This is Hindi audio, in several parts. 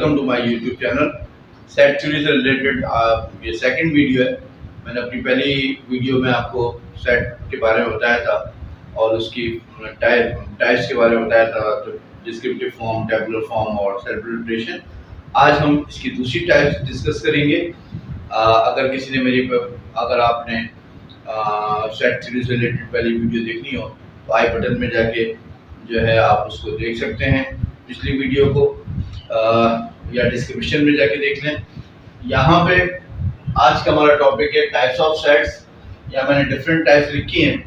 Welcome to my YouTube channel. Set theory से रिलेटेड ये सेकंड वीडियो है। मैंने अपनी पहली वीडियो में आपको सेट के बारे में बताया था और उसकी टाइप्स के बारे में बताया था, तो डिस्क्रिप्टिव फॉर्म, टेबुलर फॉर्म और सेल्फ रिलेशन। आज हम इसकी दूसरी टाइप्स डिस्कस करेंगे। अगर आपने सेट थ्योरी से रिलेटेड पहली वीडियो देखनी हो तो आई बटन में जाके जो है आप उसको देख सकते हैं, पिछली वीडियो को, या डिस्क्रिप्शन में जाके देख लें। यहाँ पे आज का हमारा टॉपिक है टाइप्स ऑफ सेट्स, या मैंने डिफरेंट टाइप्स लिखी हैं।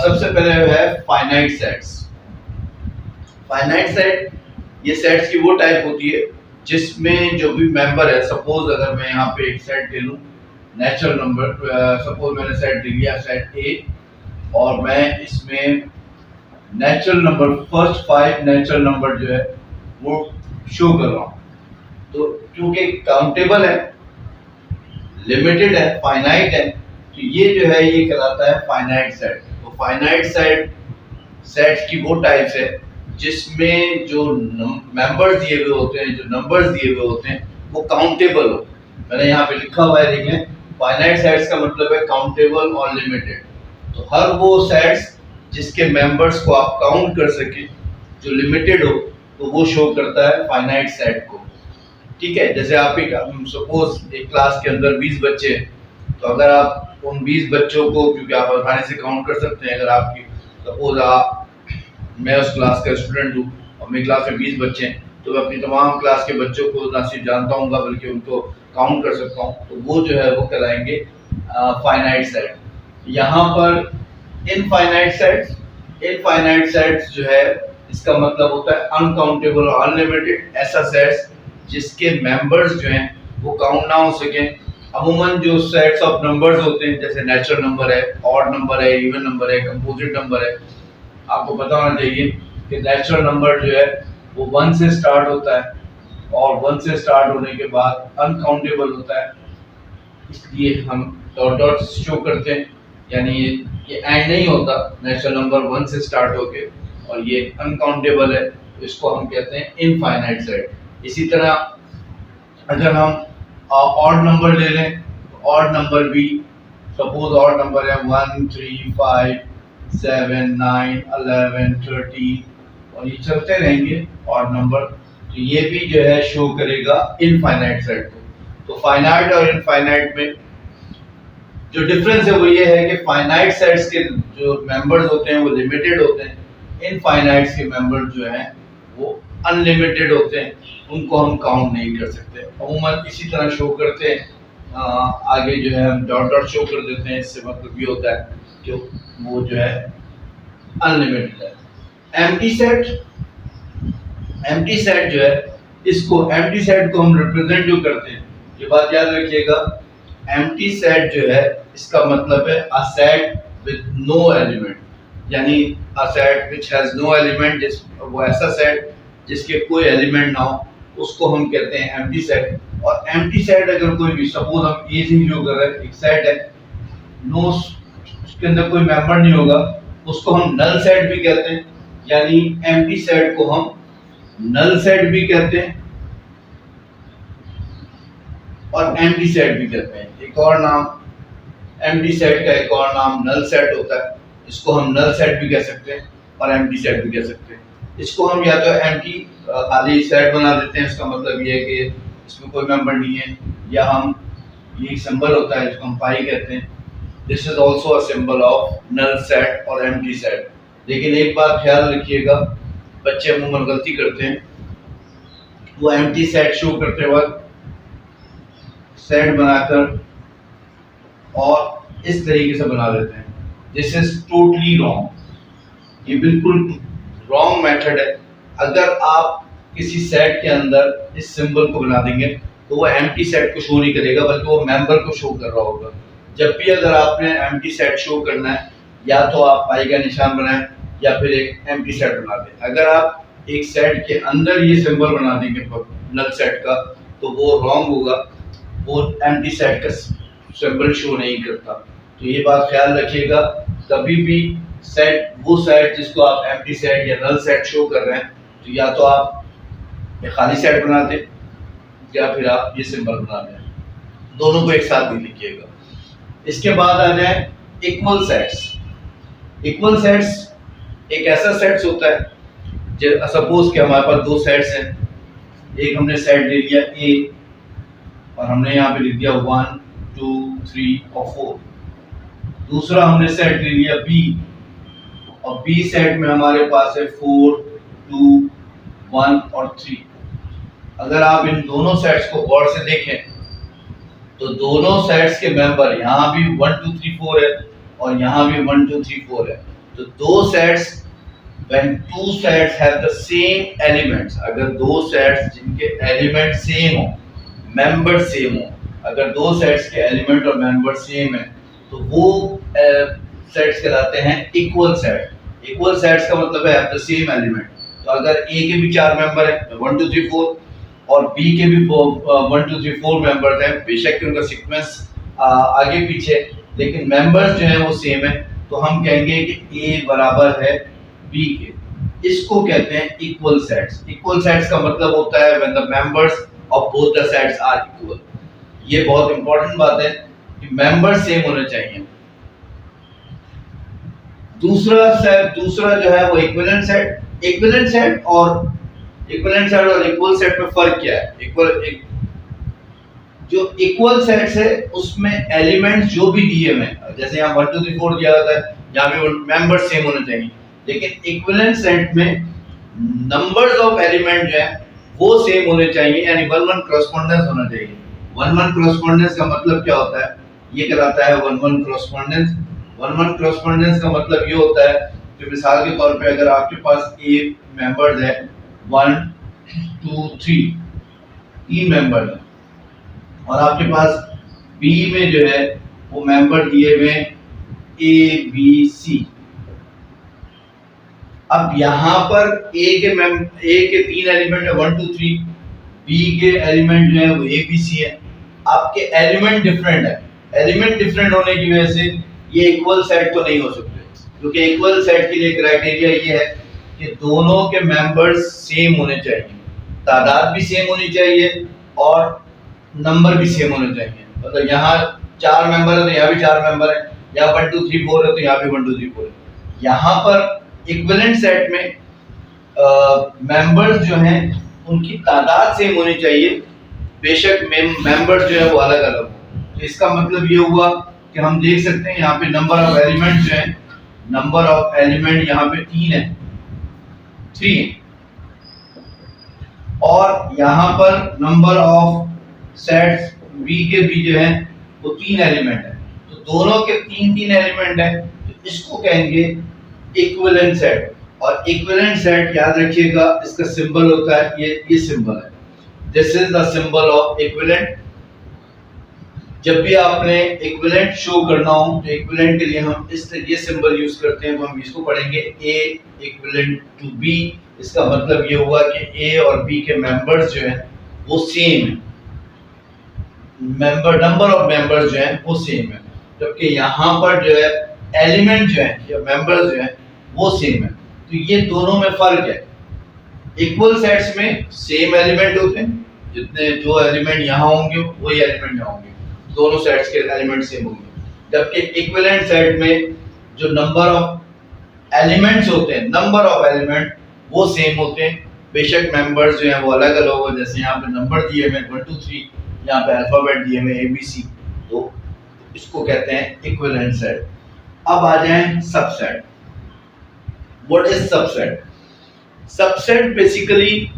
सबसे पहले है फाइनाइट सेट्स। फाइनाइट सेट, ये सेट्स की वो टाइप होती है जिसमें जो भी मेंबर है, सपोज अगर मैं यहाँ पे एक सेट ले लूँ नेचुरल नंबर, सपोज मैंने सेट ले लिया सेट ए, और मैं इसमें natural number, first 5 natural number जो है वो शो कर रहा हूँ। तो क्योंकि काउंटेबल है, लिमिटेड है, फाइनाइट है, तो ये जो है ये कहलाता है फाइनाइट सेट। तो फाइनाइट सेट्स की वो टाइप्स है जिसमें जो मेंबर्स दिए हुए होते हैं, जो नंबर्स दिए हुए होते हैं, वो काउंटेबल हो। मैंने यहाँ पे लिखा हुआ है, देखें, फाइनाइट सेट्स का मतलब है काउंटेबल और लिमिटेड। तो हर वो सेट्स जिसके मेंबर्स को आप काउंट कर सके, जो लिमिटेड हो, तो वो शो करता है फाइनाइट सेट को। ठीक है, जैसे आप सपोज एक क्लास के अंदर 20 बच्चे हैं, तो अगर आप उन 20 बच्चों को, क्योंकि आप आसानी से काउंट कर सकते हैं, अगर आपकी सपोज मैं उस क्लास का स्टूडेंट हूँ और मेरी क्लास में 20 बच्चे हैं, तो मैं अपनी तमाम क्लास के बच्चों को ना सिर्फ जानता हूँ बल्कि उनको काउंट कर सकता हूँ, तो वो जो है वो कहलाएंगे फाइनाइट सेट। यहाँ पर इनफाइनाइट सेट्स जो है, इसका मतलब होता है अनकाउंटेबल और अनलिमिटेड। ऐसा सेट्स जिसके मेंबर्स जो हैं वो काउंट ना हो सके। अमूमन जो सेट्स ऑफ नंबर्स होते हैं, जैसे नेचुरल नंबर है, ऑड नंबर है, इवन नंबर है, कंपोजिट नंबर है, आपको पता होना चाहिए कि नेचुरल नंबर जो है वो 1 से स्टार्ट होता है और 1 से स्टार्ट होने के बाद अनकाउंटेबल होता है, इसलिए हम डॉट डॉट शो करते हैं। यानी ये एंड नहीं होता, नेचुरल नंबर 1 से स्टार्ट होके, और ये अनकाउंटेबल है, तो इसको हम कहते हैं इनफाइनाइट सेट। इसी तरह अगर हम ऑड नंबर ले लें, तो ऑड नंबर भी, सपोज ऑड नंबर है 1 3 5 7 9 11 13, और ये चलते रहेंगे ऑड नंबर, तो ये भी जो है शो करेगा इनफाइनाइट सेट को। तो फाइनाइट और इनफाइनाइट में जो डिफरेंस है वो ये है कि फाइनाइट सेट्स के जो मेंबर्स होते हैं वो लिमिटेड होते हैं, इनफाइनाइट्स के मेंबर्स जो हैं वो अनलिमिटेड होते हैं, उनको हम काउंट नहीं कर सकते। अमूमन इसी तरह शो करते हैं, आगे जो है हम डॉट डॉट शो कर देते हैं, इससे मतलब ये होता है कि वो जो है अनलिमिटेड है। एम्प्टी सेट जो है, इसको एम्प्टी सेट को हम रिप्रेजेंट जो करते हैं, ये बात याद रखिएगा, एम्प्टी सेट जो है इसका मतलब है a set with no element, यानी a set which has no element, वो ऐसा सेट जिसके कोई एलिमेंट ना हो, उसको हम कहते हैं एम्प्टी सेट। और एम्प्टी सेट अगर कोई भी, सपोज हम ए से शो कर रहे हैं, एक सेट है, नो, उसके अंदर कोई मेंबर नहीं होगा, उसको हम नल सेट भी कहते हैं। यानी एम्प्टी सेट को हम नल सेट भी कहते हैं और एम्प्टी सेट भी कहते हैं। एक और नाम एम्प्टी सेट का, एक और नाम नल सेट होता है, इसको हम नल सेट भी कह सकते हैं और एम्प्टी सेट भी कह सकते हैं। इसको हम या तो एम्प्टी खाली सेट बना देते हैं, इसका मतलब ये है कि इसमें कोई मेंबर नहीं है, या हम, ये सिंबल होता है जिसको हम पाई कहते हैं, this is also a symbol of null set और एम्प्टी सेट। लेकिन एक बात ख्याल रखिएगा, बच्चे अमूमन गलती करते हैं, वो एम्प्टी सेट शो करते वक्त सेट बनाकर और इस तरीके से बना देते हैं, दिस इज टोटली रॉन्ग। ये बिल्कुल रॉन्ग मेथड है। अगर आप किसी सेट के अंदर इस सिंबल को बना देंगे तो वो एम्प्टी सेट को शो नहीं करेगा, बल्कि वो मेंबर को शो कर रहा होगा। जब भी अगर आपने एम्प्टी सेट शो करना है, या तो आप पाई का निशान बनाएं या फिर एक एम्प्टी सेट बना दें। अगर आप एक सेट के अंदर ये सिंबल बना देंगे नल सेट का, तो वो रॉन्ग होगा, वो एम्प्टी सेट का सिंबल शो नहीं करता। तो ये बात ख्याल रखिएगा, कभी भी सेट, वो सेट जिसको आप एम्प्टी सेट या नल सेट शो कर रहे हैं, तो या तो आप ये खाली सेट बनाते या फिर आप ये सिंबल बना दें, दोनों को एक साथ भी लिखिएगा। इसके बाद आ जाए इक्वल सेट्स। इक्वल सेट्स एक ऐसा सेट्स होता है जो सपोज कि हमारे पास दो सेट्स हैं, एक हमने सेट ले लिया ए और हमने यहाँ पे लिख दिया 1 2 3 और 4। दूसरा हमने सेट ले लिया बी और बी सेट में हमारे पास है 4 2 1 और 3। अगर आप इन दोनों सेट्स को गौर से देखें तो दोनों सेट्स के मेंबर यहाँ भी 1 2 3 4 है और यहाँ भी 1 2 3 4 है। तो दो sets when two sets have the same elements, अगर दो सेट्स जिनके एलिमेंट सेम हो, मेंबर सेम हो, अगर दो सेट्स के एलिमेंट और मेंबर सेम है तो वो सेट्स कहलाते हैं इक्वल सेट। इक्वल सेट्स का मतलब है have the same element। तो अगर ए के भी 4 मेंबर है 1 2 3 4 और बी के भी 1 2 3 4 मेंबर्स हैं, बेशक उनका सीक्वेंस आगे पीछे लेकिन मेंबर्स जो है वो सेम है, तो हम कहेंगे कि ए बराबर है बी के। इसको कहते हैं इक्वल सेट्स। इक्वल सेट्स का मतलब होता है when the members of both the sets are equal. ये बहुत इंपॉर्टेंट बात है कि मेंबर सेम होने चाहिए। दूसरा जो है वो इक्विवेलेंट सेट। इक्विवेलेंट सेट और इक्वल सेट में फर्क क्या है? जो इक्वल सेट्स है उसमें एलिमेंट्स जो भी दिए हुए हैं, जैसे यहाँ 1 2 3 4 दिया जाता है, यहाँ भी मेंबर सेम होने चाहिए। लेकिन इक्विवेलेंट सेट में नंबर्स ऑफ एलिमेंट जो है वो सेम होने चाहिए, यानी 1 1 कॉरेस्पॉन्डेंस होना चाहिए। 1 1 कॉरेस्पॉन्डेंस का मतलब क्या होता है? ये कहलाता है 1 1 कॉरेस्पॉन्डेंस। 1 1 कॉरेस्पॉन्डेंस का मतलब ये होता है कि मिसाल के तौर पे अगर आपके पास ए मेंबर्स है 1 2 3 3 मेंबर है और आपके पास बी में जो है वो मेंबर दिए हुए ए बी सी। अब यहाँ पर ए के 3 एलिमेंट है 1 2 3, बी के एलिमेंट जो है वो ए बी सी है। आपके एलिमेंट डिफरेंट है। एलिमेंट डिफरेंट होने की वजह से ये इक्वल सेट तो नहीं हो सकते, क्योंकि इक्वल सेट के लिए क्राइटेरिया ये है कि दोनों के मेंबर्स सेम होने चाहिए, तादाद भी सेम होनी चाहिए और नंबर भी सेम होने चाहिए। मतलब यहाँ 4 मेंबर है तो यहाँ भी 4 मेंबर है, यहाँ 1 2 3 4 है तो यहाँ भी 1 2 3 4 है। यहाँ पर इक्विवेलेंट सेट में मेंबर्स जो हैं उनकी तादाद सेम होनी चाहिए, बेशक मेंबर्स जो है वो अलग अलग हो। तो इसका मतलब ये हुआ कि हम देख सकते हैं यहाँ पे नंबर ऑफ एलिमेंट जो है, नंबर ऑफ एलिमेंट यहाँ पे 3 है, 3 है, और यहाँ पर नंबर ऑफ सेट्स V के भी जो है वो 3 एलिमेंट है। तो दोनों के 3 एलिमेंट है, तो इसको कहेंगे इक्विवेलेंट सेट। और इक्विवेलेंट सेट याद रखिएगा इसका सिंबल होता है ये सिंबल है, this is the symbol of equivalent. जब भी आपने इक्विवेलेंट शो करना हो तो इक्विवेलेंट के लिए हम ये सिंबल यूज करते हैं, तो हम इसको पढ़ेंगे A इक्विवेलेंट टू B। इसका मतलब ये हुआ कि A और B के मेंबर्स जो है वो सेम है, नंबर ऑफ मेंबर्स जो है वो सेम है, जबकि यहाँ पर जो है एलिमेंट जो है या मेंबर्स जो है वो सेम है। तो ये दोनों में फर्क है। इक्वल सेट्स में सेम एलिमेंट होते हैं, जितने जो एलिमेंट यहाँ होंगे वही एलिमेंट यहाँ होंगे, दोनों सेट्स के एलिमेंट सेम होंगे। जबकि इक्विवेलेंट सेट में जो नंबर ऑफ एलिमेंट्स होते हैं, नंबर ऑफ एलिमेंट वो सेम होते हैं, बेशक मेंबर्स जो हैं वो अलग अलग हो। जैसे यहाँ पे नंबर दिए हुए 1 2 3, यहाँ पे अल्फाबेट दिए हुए ABC, तो इसको कहते हैं इक्विवेलेंट सेट। अब आ जाएं subset. What is subset? Subset basically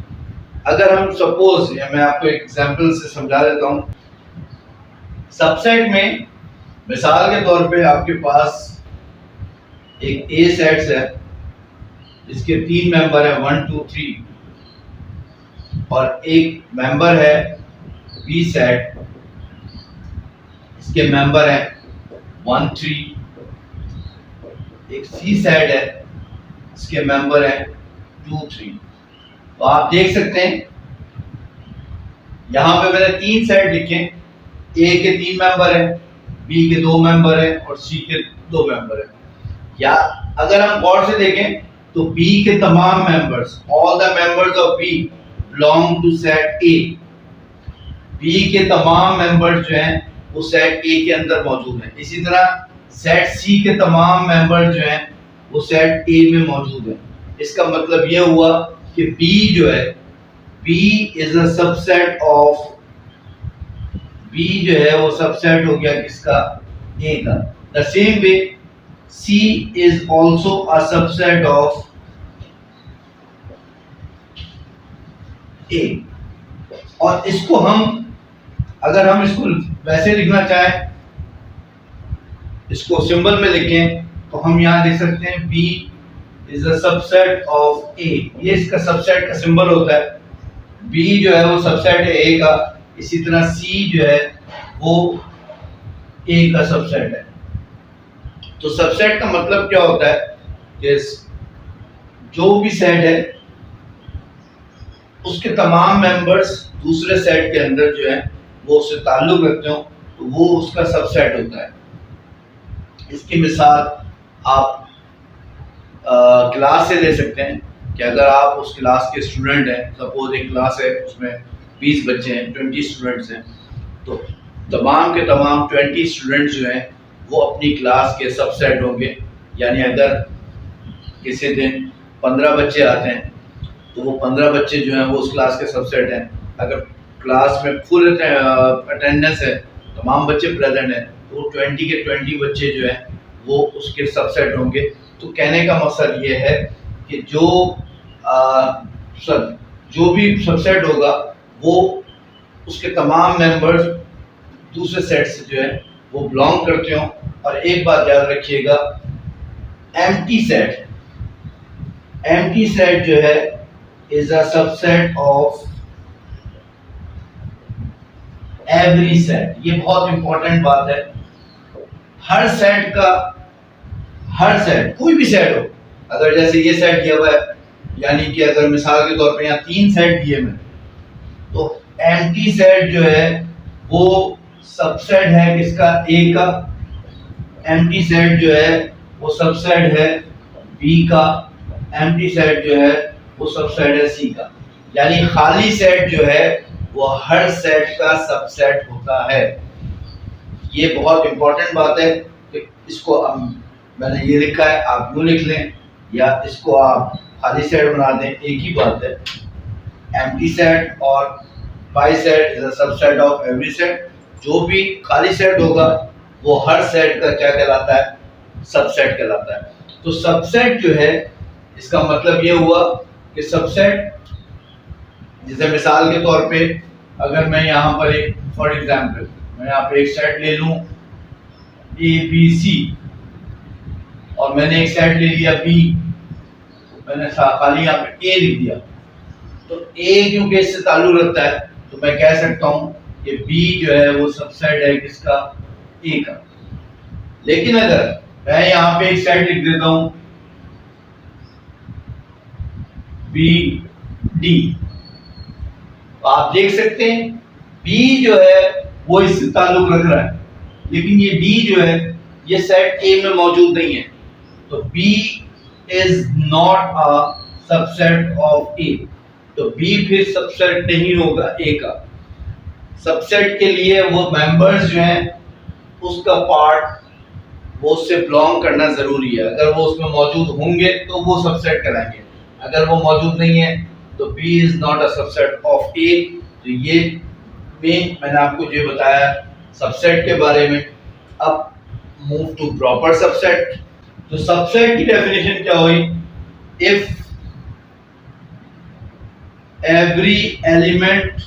अगर हम सपोज, या मैं आपको एग्जांपल से समझा देता हूँ। सबसेट में मिसाल के तौर पे आपके पास एक A सेट्स है जिसके 3 मेंबर है 1 2 3, और एक मेंबर है B सेट, इसके मेंबर है 1 3। एक C सेट है, इसके मेंबर है 2 3। तो आप देख सकते हैं यहाँ पे मैंने 3 सेट लिखे, A के 3 मेंबर है, B के 2 मेंबर है और C के 2 मेंबर है। या अगर हम गौर से देखें तो B के तमाम members, all the members of B belong to set A. B के तमाम मेंबर्स जो हैं वो सेट ए के अंदर मौजूद हैं। इसी तरह सेट सी के तमाम मेंबर्स जो हैं वो सेट ए में मौजूद हैं। इसका मतलब ये हुआ कि बी जो है, B is a subset of, B जो है वो सबसेट हो गया किसका, ए का। The same way C is also a subset of A. और इसको हम, अगर हम इसको वैसे लिखना चाहें, इसको सिंबल में लिखें, तो हम यहाँ लिख सकते हैं B is a subset of A। ये इसका सबसेट का सिंबल होता है। B जो है वो सबसेट है A का, इसी तरह C जो है वो A का सबसेट है। तो सबसेट का मतलब क्या होता है कि जो भी सेट है उसके तमाम मेंबर्स दूसरे सेट के अंदर जो है वो उससे ताल्लुक रखते हो, तो वो उसका सबसेट होता है। इसकी मिसाल आप क्लास से ले सकते हैं कि अगर आप उस क्लास के स्टूडेंट हैं, सपोज एक क्लास है उसमें 20 बच्चे हैं, 20 स्टूडेंट्स हैं, तो तमाम के तमाम 20 स्टूडेंट्स जो हैं वो अपनी क्लास के सबसेट होंगे। यानी अगर किसी दिन 15 बच्चे आते हैं तो वो 15 बच्चे जो हैं वो उस क्लास के सबसेट हैं। अगर क्लास में फुल अटेंडेंस है, तमाम बच्चे प्रेजेंट हैं, तो 20 के 20 बच्चे जो हैं वो उसके सबसेट होंगे। तो कहने का मकसद ये है कि जो भी सबसेट होगा वो उसके तमाम मेंबर्स दूसरे सेट से जो है वो बिलोंग करते हो। और एक बात याद रखिएगा, एम्प्टी सेट जो है is a subset of every set. ये बहुत इंपॉर्टेंट बात है। हर सेट, कोई भी सेट हो, अगर जैसे ये सेट दिया हुआ है, यानी कि अगर मिसाल के तौर पे यहाँ 3 सेट दिए हैं, तो एम्प्टी सेट जो है वो सबसेट है किसका, ए का। एम्प्टी सेट जो है वो सबसेट है बी का। एम्प्टी सेट जो है वो सबसेट है सी का। यानी खाली सेट जो है वो हर सेट का सबसेट होता है। ये बहुत इंपॉर्टेंट बात है कि इसको मैंने ये लिखा है, आप यूँ लिख लें या इसको आप खाली सेट बना दें, एक ही बात है। एम्प्टी सेट और by set is a subset of every set. जो भी खाली सेट होगा वो हर सेट का क्या कहलाता है, सबसेट कहलाता है। तो सबसेट जो है इसका मतलब ये हुआ कि सबसेट, जैसे मिसाल के तौर पे अगर मैं यहाँ पर एक, फॉर एग्जाम्पल मैं यहाँ पे एक सेट ले लूँ ABC और मैंने एक सेट ले लिया B, मैंने खाली यहाँ पे A लिख दिया, तो A क्योंकि इससे ताल्लुक रखता है तो मैं कह सकता हूँ कि B जो है वो सबसेट है किसका, A का। लेकिन अगर मैं यहाँ पे एक सेट लिख देता हूँ BD, तो आप देख सकते हैं B जो है वो इससे ताल्लुक रख रहा है, लेकिन ये D जो है ये सेट A में मौजूद नहीं है, तो B is not a subset of A। तो B फिर सबसेट नहीं होगा A का। सबसेट के लिए वो मेंबर्स जो हैं उसका पार्ट वो उससे बिलोंग करना जरूरी है। अगर वो उसमें मौजूद होंगे तो वो सबसेट कराएंगे, अगर वो मौजूद नहीं है तो B is not a subset of A। तो ये मैंने आपको ये बताया सबसेट के बारे में। अब मूव टू प्रॉपर सबसेट। तो सबसेट की डेफिनेशन क्या हुई, if every element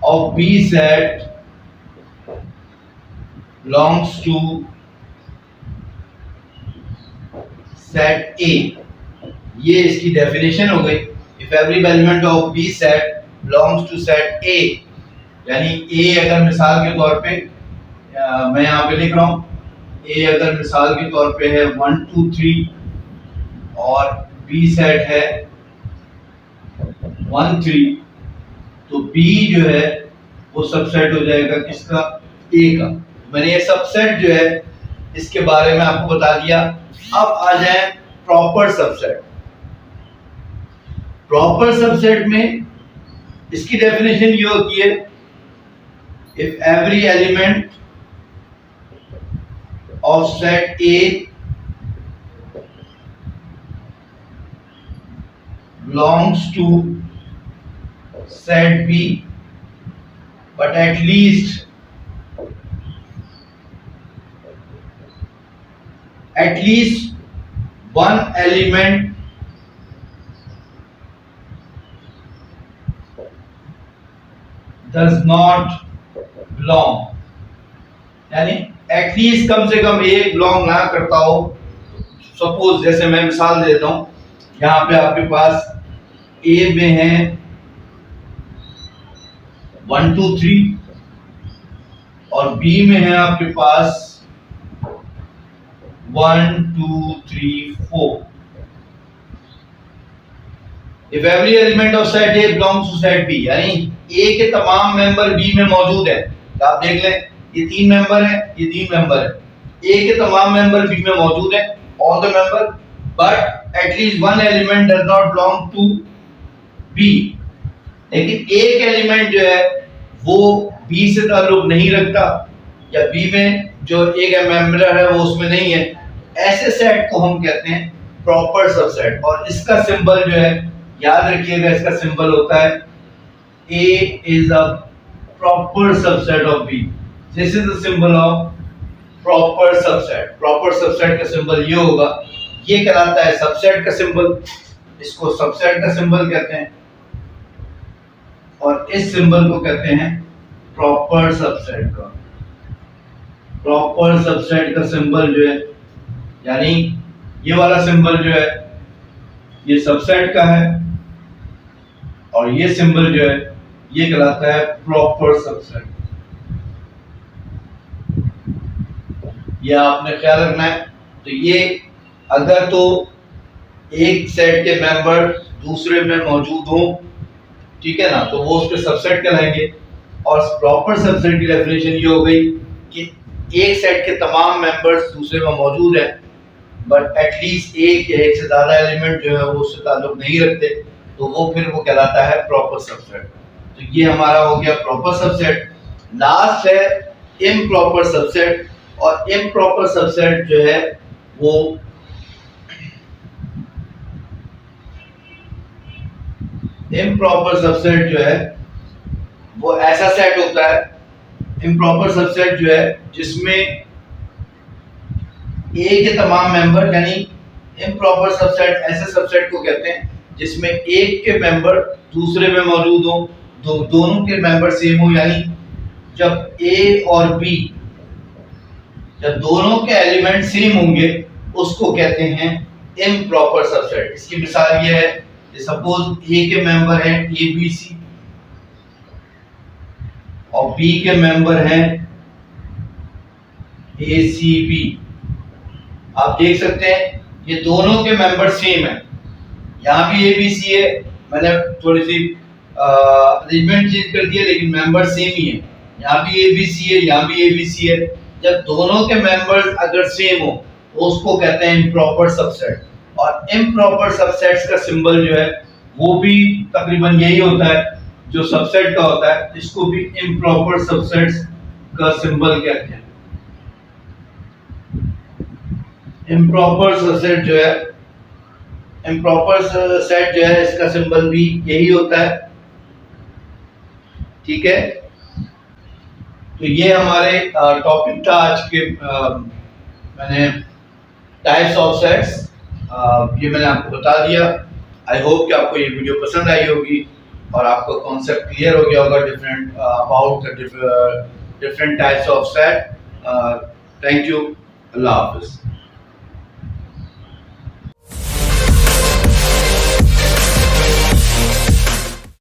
of B set belongs to set A। ये इसकी डेफिनेशन हो गई। If every element of B set belongs to set A, यानी A अगर मिसाल के तौर पे मैं यहाँ पे लिख रहा हूँ, A अगर मिसाल के तौर पे है 1 2 3 और B सेट है 1 3, तो B जो है वो सबसेट हो जाएगा किसका, A का। मैंने ये सबसेट जो है इसके बारे में आपको बता दिया। अब आ जाए प्रॉपर सबसेट। प्रॉपर सबसेट में इसकी डेफिनेशन ये होती है, if every element of set A belongs to set B, but at least one element does not belong, यानी एटलीस्ट कम से कम एक बिलोंग ना करता हो। सपोज जैसे मैं मिसाल देता हूं, यहाँ पे आपके पास ए में है 1 2 3 और बी में है आपके पास 1 2 3 4। If every element of set A belongs to set B, यानी A के तमाम मेंबर B में मौजूद है। तो आप देख लें, ये 3 मेंबर है, ये 3 मेंबर है, A के तमाम मेंबर B में मौजूद है, all the member, but at least one element does not belong to B। लेकिन एक एलिमेंट जो है वो B से ताल्लुक नहीं रखता, या B में जो एक मेंबर है वो उसमें नहीं है। ऐसे सेट को हम कहते हैं प्रॉपर सबसेट। और इसका सिंबल जो है, याद रखिएगा, इसका सिंबल होता है A is a proper subset of B। This is the symbol of proper subset। Proper subset का सिंबल ये होगा, ये कहलाता है सबसेट का सिंबल, इसको सबसेट का सिंबल कहते हैं, और इस सिंबल को कहते हैं प्रॉपर सबसेट का। प्रॉपर सबसेट का सिंबल जो है, यानी ये वाला सिंबल जो है ये सबसेट का है, और ये सिंबल जो है ये कहलाता है प्रॉपर सबसेट। ये आपने ख्याल रखना है। तो ये अगर तो एक सेट के मेंबर दूसरे में मौजूद हो, ठीक है ना, तो वो उसके सबसेट कहलाएंगे। और प्रॉपर सबसेट की डेफिनेशन ये हो गई कि एक सेट के तमाम मेंबर्स दूसरे में मौजूद है, बट एटलीस्ट एक या एक से ज्यादा एलिमेंट जो है वो उससे ताल्लुक नहीं रखते, तो वो फिर वो कहलाता है प्रॉपर सबसेट। तो ये हमारा हो गया प्रॉपर सबसेट। लास्ट है इम्प्रॉपर सबसेट। और इम्प्रॉपर सबसेट जो है वो इम्प्रॉपर सबसेट जो है वो ऐसा सेट होता है, इम्प्रॉपर सबसेट जो है जिसमें ए के तमाम मेंबर, यानी इम्प्रॉपर सबसेट ऐसे सबसेट को कहते हैं जिसमें एक के मेंबर दूसरे में मौजूद हो, दोनों के मेंबर सेम हो, यानी जब ए और बी, जब दोनों के एलिमेंट सेम होंगे उसको कहते हैं इम्प्रॉपर सबसेट। इसकी मिसाल ये है, सपोज ए के मेंबर हैं ए बी सी और बी के मेंबर हैं ए सी बी। आप देख सकते हैं ये दोनों के मेंबर सेम है, यहाँ भी ए बी सी है, मैंने थोड़ी सी अरेंजमेंट चेंज कर दिया, लेकिन मेंबर सेम ही है। यहाँ भी ए बी सी है, यहाँ भी ए बी सी है। जब दोनों के मेंबर्स अगर सेम हो तो उसको कहते हैं इम्प्रॉपर सबसेट। और इम्प्रॉपर सबसेट्स का सिंबल जो है वो भी तकरीबन यही होता है जो सबसेट का होता है, इसको भी इम्प्रॉपर सबसेट्स का सिंबल कहते हैं। इम्प्रॉपर सबसेट जो है, इम्प्रॉपर सेट जो है इसका सिंबल भी यही होता है, ठीक है। तो ये हमारे टॉपिक था आज के, मैंने टाइप्स ऑफ सेट्स ये मैंने आपको बता दिया। आई होप कि आपको ये वीडियो पसंद आई होगी और आपको कॉन्सेप्ट क्लियर हो गया होगा different about the different types of set. Thank you, अल्लाह हाफिज़।